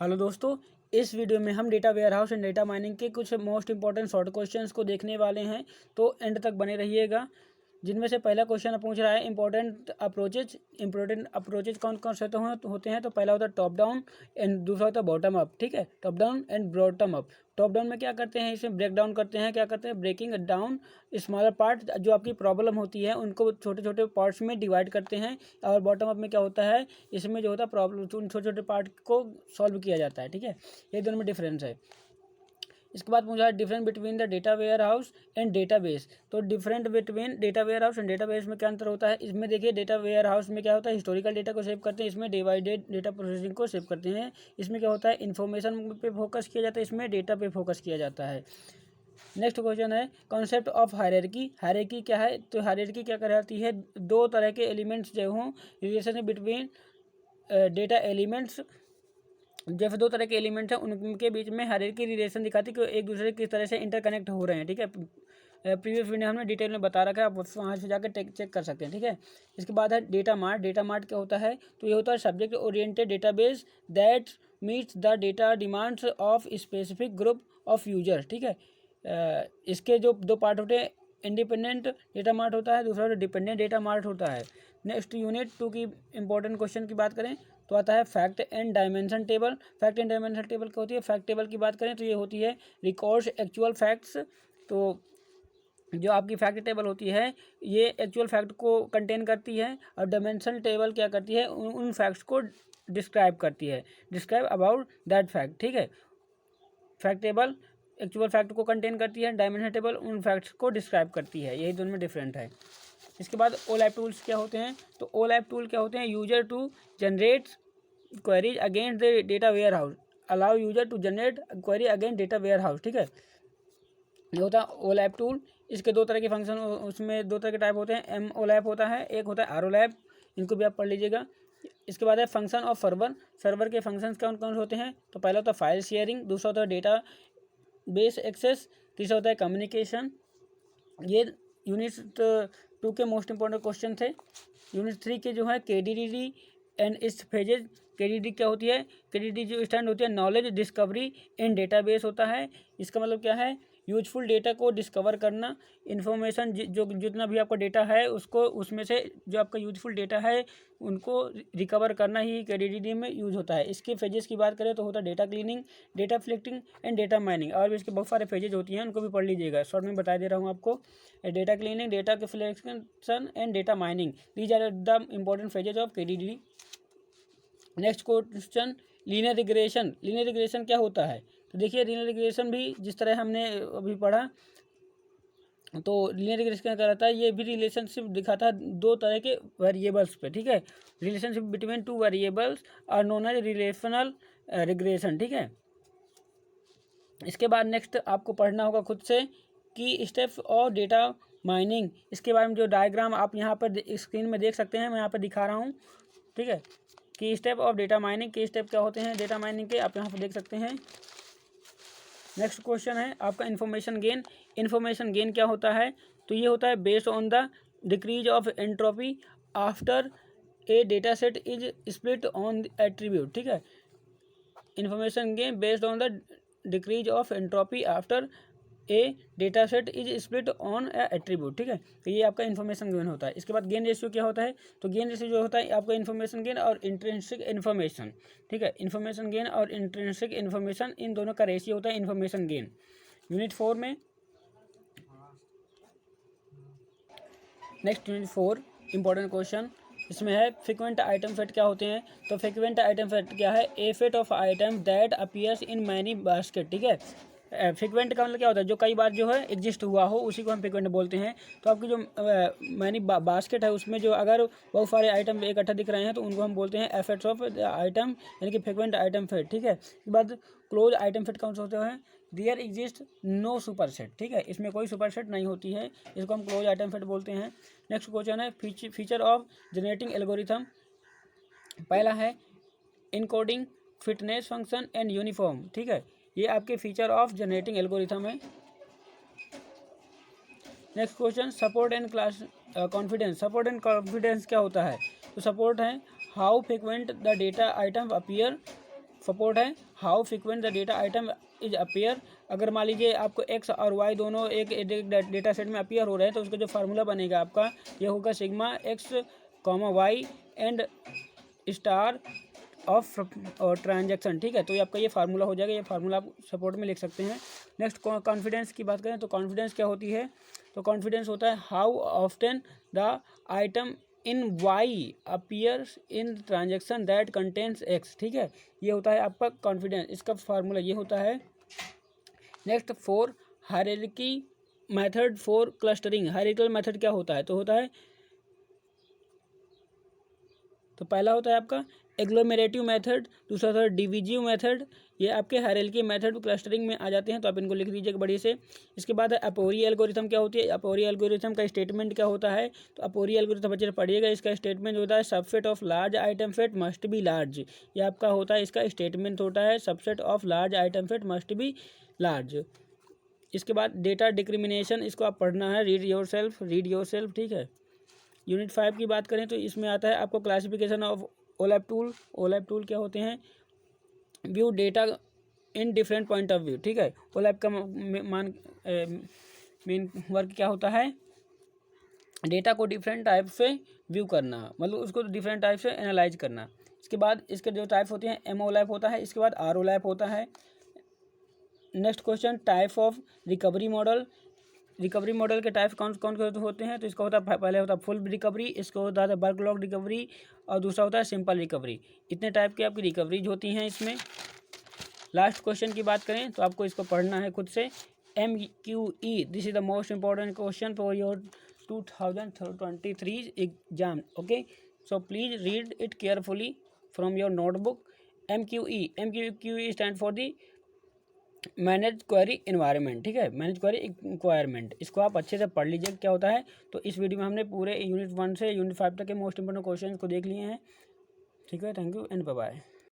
Hello दोस्तों, इस video में हम data warehouse and data mining के कुछ मोस्ट इंपॉर्टेंट शॉर्ट क्वेश्चंस को देखने वाले हैं। तो एंड तक बने रहिएगा। जिनमें से पहला क्वेश्चन पूछ रहा है इंपॉर्टेंट अप्रोचेज कौन कौन से होते हैं। तो पहला होता है टॉप डाउन एंड दूसरा होता है बॉटम अप। ठीक है, top down and bottom up. Top down में क्या करते हैं, इसमें ब्रेक डाउन करते हैं। क्या करते हैं, ब्रेकिंग डाउन स्मॉलर पार्ट, जो आपकी प्रॉब्लम होती है उनको छोटे छोटे पार्ट्स में डिवाइड करते हैं। और बॉटम अप में क्या होता है, इसमें जो होता है प्रॉब्लम उन छोटे छोटे पार्ट को सॉल्व किया जाता है। ठीक है, ये दोनों में डिफरेंस है। इसके बाद मुझे difference between the data warehouse and database. तो different between data warehouse and database में क्या अंतर होता है। इसमें देखिए, डेटा वेयर हाउस में क्या होता है, हिस्टोरिकल डेटा को सेव करते हैं, इसमें डिवाइडेड डेटा प्रोसेसिंग को सेव करते हैं। इसमें क्या होता है, इन्फॉर्मेशन पे फोकस किया जाता है, इसमें डेटा पे फोकस किया जाता है। नेक्स्ट क्वेश्चन है कॉन्सेप्ट ऑफ हायरार्की। हायरार्की क्या है, तो हायरार्की क्या कहलाती है, दो तरह के एलिमेंट्स जो हों, रिलेशन बिटवीन डेटा एलिमेंट्स, जैसे दो तरह के एलिमेंट्स हैं उनके बीच में हायरार्की रिलेशन दिखाती है कि एक दूसरे किस तरह से इंटरकनेक्ट हो रहे हैं। ठीक है, प्रीवियस वीडियो हमने डिटेल में बता रखा है, आप वहाँ से जाकर चेक कर सकते हैं। ठीक है, इसके बाद है डेटा मार्ट। डेटा मार्ट क्या होता है, तो ये होता है subject oriented database that meets the data demands of specific group of user. ठीक है, इसके जो दो पार्ट होते हैं, इंडिपेंडेंट डेटा मार्ट होता है, दूसरा डिपेंडेंट डेटा मार्ट होता है। नेक्स्ट यूनिट 2 की इंपॉर्टेंट क्वेश्चन की बात करें तो आता है fact and dimension table. Fact and dimension table क्या होती है, फैक्ट टेबल की बात करें तो ये होती है रिकॉर्ड्स एक्चुअल फैक्ट्स। तो जो आपकी फैक्ट टेबल होती है ये एक्चुअल फैक्ट को कंटेन करती है, और डायमेंशन टेबल क्या करती है, उन फैक्ट्स को डिस्क्राइब करती है, डिस्क्राइब अबाउट दैट फैक्ट। ठीक है, फैक्ट टेबल एक्चुअल फैक्ट को कंटेन करती है, डायमेंशन टेबल उन फैक्ट्स को डिस्क्राइब करती है। यही दोनों में डिफरेंट है। इसके बाद ओलैप टूल्स क्या होते हैं, तो ओलैप टूल क्या होते हैं, user to generate queries against the data warehouse, allow user to generate query against data warehouse. ठीक है, ये होता है ओलैप टूल। इसके दो तरह के फंक्शन, उसमें दो तरह के टाइप होते हैं, एम ओलैप होता है, एक होता है आर ओलैप, इनको भी आप पढ़ लीजिएगा। इसके बाद है फंक्शन ऑफ सर्वर। सर्वर के फंक्शंस कौन कौन होते हैं, तो पहला होता है फाइल शेयरिंग, दूसरा होता है डेटा बेस एक्सेस, तीसरा होता है कम्युनिकेशन। ये यूनिट 2 के मोस्ट इंपॉर्टेंट क्वेश्चन थे। यूनिट 3 के जो है KDD and it's phases. KDD क्या होती है, KDD जो स्टैंड होती है नॉलेज डिस्कवरी इन डेटाबेस होता है। इसका मतलब क्या है, यूजफुल डेटा को डिस्कवर करना, इन्फॉर्मेशन जो जितना भी आपका डेटा है उसको, उसमें से जो आपका यूजफुल डेटा है उनको रिकवर करना ही KDD में यूज होता है। इसके फेजेस की बात करें तो होता है डेटा क्लीनिंग, डेटा फ्लिक्टिंग एंड डेटा माइनिंग। और भी इसके बहुत सारे फेजेज होती हैं, उनको भी पढ़ लीजिएगा, शॉर्ट में बता दे रहा हूँ आपको। डेटा क्लीनिंग, डेटा फ्लिक्शन and data mining, these are the important phases of KDD। Next question, linear regression. Linear regression क्या होता है, तो देखिए लीनियर रिग्रेशन भी जिस तरह हमने अभी पढ़ा, तो लीनियर रिग्रेशन क्या कहता है, ये भी रिलेशनशिप दिखाता है दो तरह के वेरिएबल्स पे। ठीक है, relationship between two variables are known as relational regression. ठीक है, इसके बाद नेक्स्ट आपको पढ़ना होगा खुद से कि स्टेप्स ऑफ डेटा माइनिंग। इसके बारे में जो डायग्राम आप यहाँ पर स्क्रीन में देख सकते हैं, मैं यहाँ पर दिखा रहा हूँ। ठीक है, कि स्टेप ऑफ डेटा माइनिंग के स्टेप क्या होते हैं डेटा माइनिंग के, आप यहाँ पर देख सकते हैं। नेक्स्ट क्वेश्चन है आपका इन्फॉर्मेशन गेन। इन्फॉर्मेशन गेन क्या होता है, तो ये होता है based on the decrease of entropy after a data set is split on attribute. ठीक है, information gain based on the decrease of entropy after a data set is split on attribute. ठीक है, तो ये आपका इन्फॉर्मेशन गेन होता है। इसके बाद गेन रेशियो क्या होता है, तो गेन रेशियो जो होता है आपका इन्फॉर्मेशन गेन और इंट्रिंसिक इन्फॉर्मेशन। ठीक है, इन्फॉर्मेशन गेन और इंट्रिंसिक इन्फॉर्मेशन, इन दोनों का रेशियो होता है इन्फॉर्मेशन गेन। यूनिट 4 में नेक्स्ट यूनिट 4 इंपॉर्टेंट क्वेश्चन इसमें है फ्रीक्वेंट आइटम सेट क्या होते हैं, तो फ्रीक्वेंट आइटम सेट क्या है, a set of item that appears in many basket. ठीक है, फ्रीक्वेंट का मतलब क्या होता है, जो कई बार जो है एग्जिस्ट हुआ हो उसी को हम फ्रीक्वेंट बोलते हैं। तो आपकी जो मैनी बास्केट है उसमें जो अगर बहुत सारे आइटम इकट्ठा दिख रहे हैं तो उनको हम बोलते हैं एफेट्स ऑफ आइटम, यानी कि फ्रीक्वेंट आइटम सेट। ठीक है, इसके बाद क्लोज आइटम सेट कौन से होते हैं, there exist no superset. ठीक है, इसमें कोई सुपर सेट नहीं होती है, इसको हम क्लोज आइटम सेट बोलते हैं। नेक्स्ट क्वेश्चन है फीचर ऑफ जनरेटिंग एल्गोरिथम। पहला है encoding, fitness function and uniform. ठीक है, ये आपके फीचर ऑफ जनरेटिंग एल्गोरिथम है। Next question support and class confidence. Support and confidence क्या होता है, तो सपोर्ट है how frequent the data item appear support है how frequent the data item is appear. अगर मान लीजिए आपको एक्स और वाई दोनों एक डेटा सेट में अपीयर हो रहे हैं तो उसका जो फार्मूला बनेगा आपका ये होगा sigma x comma y and star of transaction, ठीक है। तो ये आपका ये फार्मूला हो जाएगा, ये फार्मूला आप सपोर्ट में लिख सकते हैं। नेक्स्ट कॉन्फिडेंस की बात करें तो कॉन्फिडेंस क्या होती है, तो कॉन्फिडेंस होता है how often the item in y appears in transaction that contains x, ठीक है। ये होता है आपका कॉन्फिडेंस, इसका फार्मूला ये होता है। Next four hierarchy method for clustering. Hierarchical method क्या होता है, तो होता है तो पहला होता है आपका एग्लोमेरेटिव मेथड, दूसरा होता है डिविजिव मेथड। ये आपके हायरार्की मेथड क्लस्टरिंग में आ जाते हैं, तो आप इनको लिख लीजिएगा बड़ी से। इसके बाद है अपोरी एल्गोरिथम। क्या होती है अपोरी एल्गोरिथम का स्टेटमेंट क्या होता है, तो अपोरी एल्गोरिथम बच्चे पढ़िएगा। इसका स्टेटमेंट होता है subset of large item set must be large. ये आपका होता है, इसका स्टेटमेंट होता है subset of large item set must be large. इसके बाद डेटा डिक्रिमिनेशन, इसको आप पढ़ना है, रीड योर सेल्फ, ठीक है। यूनिट 5 की बात करें तो इसमें आता है आपको क्लासिफिकेशन ऑफ ओलैप टूल। ओलैप टूल क्या होते हैं, view data in different point of view, ठीक है। ओलैप का मेन वर्क क्या होता है, डेटा को डिफरेंट टाइप से व्यू करना, मतलब उसको डिफरेंट टाइप से एनालाइज करना। इसके बाद इसके जो टाइप होते हैं एम ओलैप होता है, इसके बाद आर ओलैप होता है। Next question type of recovery model. Recovery model के टाइप कौन कौन होते हैं, तो इसका होता है पहले होता है फुल रिकवरी, इसको होता है बैकलॉग रिकवरी और दूसरा होता है सिंपल रिकवरी। इतने टाइप की आपकी रिकवरीज होती हैं इसमें। लास्ट क्वेश्चन की बात करें तो आपको इसको पढ़ना है खुद से। MQE this is the most important question for your 2023 exam, okay. So please read it carefully from your notebook. MQE stand for the manage query environment, ठीक है, मैनेज क्वेरी इन्वायरमेंट। इसको आप अच्छे से पढ़ लीजिए क्या होता है। तो इस वीडियो में हमने पूरे यूनिट 1 से यूनिट 5 तक के मोस्ट इंपोर्टेंट क्वेश्चन को देख लिए हैं, ठीक है। Thank you and bye bye.